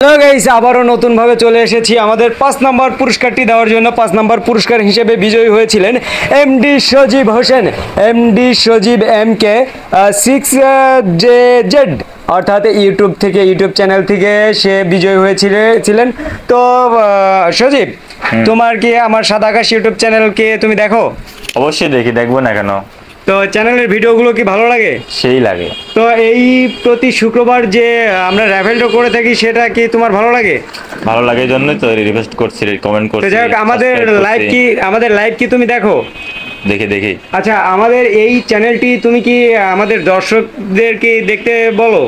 Hello guys, আবারও নতুনভাবে চলে এসেছি আমাদের 5 নম্বর পুরস্কারটি দেওয়ার জন্য। 5 নম্বর পুরস্কার হিসেবে বিজয়ী হয়েছিলেন এমডি সজীব হোসেন। এমডি সজীব এমকে 6JZ, অর্থাৎ ইউটিউব চ্যানেল থেকে সে বিজয়ী হয়েছিলেন। তো সজীব, তোমার কি আমার সাদা আকাশ ইউটিউব চ্যানেলকে তুমি দেখো? অবশ্যই দেখবো না কেন। তো চ্যানেলের ভিডিওগুলো কি ভালো লাগে? সেই লাগে। তো এই প্রতি শুক্রবার যে আমরা র্যাফেল ড্র করে থাকি, সেটা কি তোমার ভালো লাগে? ভালো লাগে জন্যই তো রিকোয়েস্ট করছি, কমেন্ট তো করছি। যাই হোক, আমাদের লাইভ কি তুমি দেখো? দেখি। আচ্ছা, আমাদের এই চ্যানেলটি তুমি কি আমাদের দর্শকদেরকে দেখতে বলো?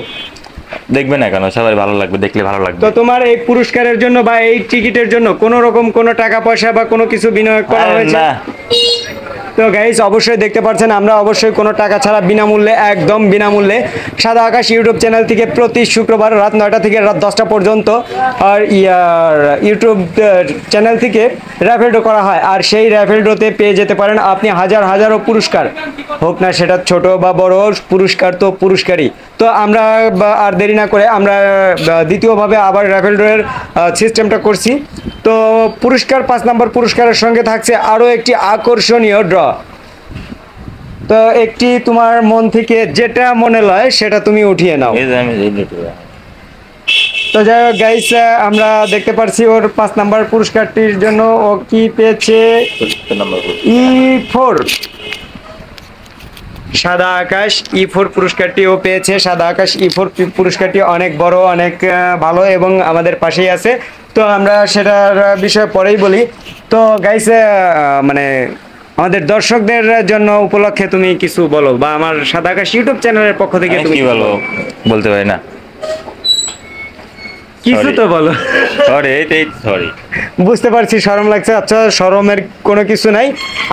দেখবে না কেন, সবাই ভালো লাগবে, দেখলে ভালো লাগবে। তো তোমার এই পুরস্কারের জন্য বা এই টিকিটের জন্য কোনো রকম কোনো টাকা পয়সা বা কোনো কিছু বিনিয়োগ করা হয়েছে? না। তো গাইস, অবশ্যই দেখতে পাচ্ছেন, আমরা অবশ্যই কোনো টাকা ছাড়া বিনামূল্যে, একদম বিনামূল্যে সাদা আকাশ ইউটিউব চ্যানেল থেকে প্রতি শুক্রবার রাত 9টা থেকে রাত 10টা পর্যন্ত আর ইউটিউব চ্যানেল থেকে র্যাফেল ড্র করা হয়। আর সেই র্যাফেল ড্রতে পেয়ে যেতে পারেন আপনি হাজারো পুরস্কার, হোক না সেটা ছোট বা বড়, পুরস্কার তো পুরস্কারই। তো আমরা আর দেরি না করে আমরা দ্বিতীয়ভাবে আবার র্যাফেল ড্রয়ের সিস্টেমটা করছি। তো পুরস্কার 5 নম্বর পুরস্কারের সঙ্গে থাকছে আরও একটি আকর্ষণীয় ড্র। তো একটি তোমার মন থেকে যেটা মনে লয় সেটা তুমি উঠিয়ে নাও। তো যাই হোক গাইস, আমরা দেখতে পারছি ওর 5 নম্বর পুরস্কারটির জন্য ও কি পেয়েছে, E4 সাদা আকাশ E4 পুরস্কারটি ও পেয়েছে। সাদা আকাশ E4 পুরস্কারটি অনেক বড়, অনেক ভালো এবং আমাদের পাশেই আছে। তো আমরা সেটার বিষয়ে পরেই বলি। তো গাইস, মানে আমাদের দর্শকদের জন্য উপলক্ষে তুমি কিছু বলো, বা আমার সাদা আকাশ ইউটিউব চ্যানেলের পক্ষ থেকে তুমি কি বলবো, বলতে পারি না। কিছু তো বলো। সরি। বুঝতে পারছি শরম লাগছে। আচ্ছা, শরমের কোনো কিছু নাই,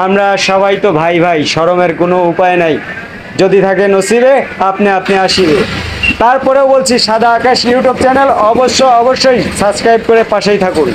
আমরা সবাই তো ভাই, শরমের কোনো উপায় নাই, যদি থাকে নসিবে আপনি আসিবে। তারপরেও বলছি, সাদা আকাশ ইউটিউব চ্যানেল অবশ্যই সাবস্ক্রাইব করে পাশেই থাকুন।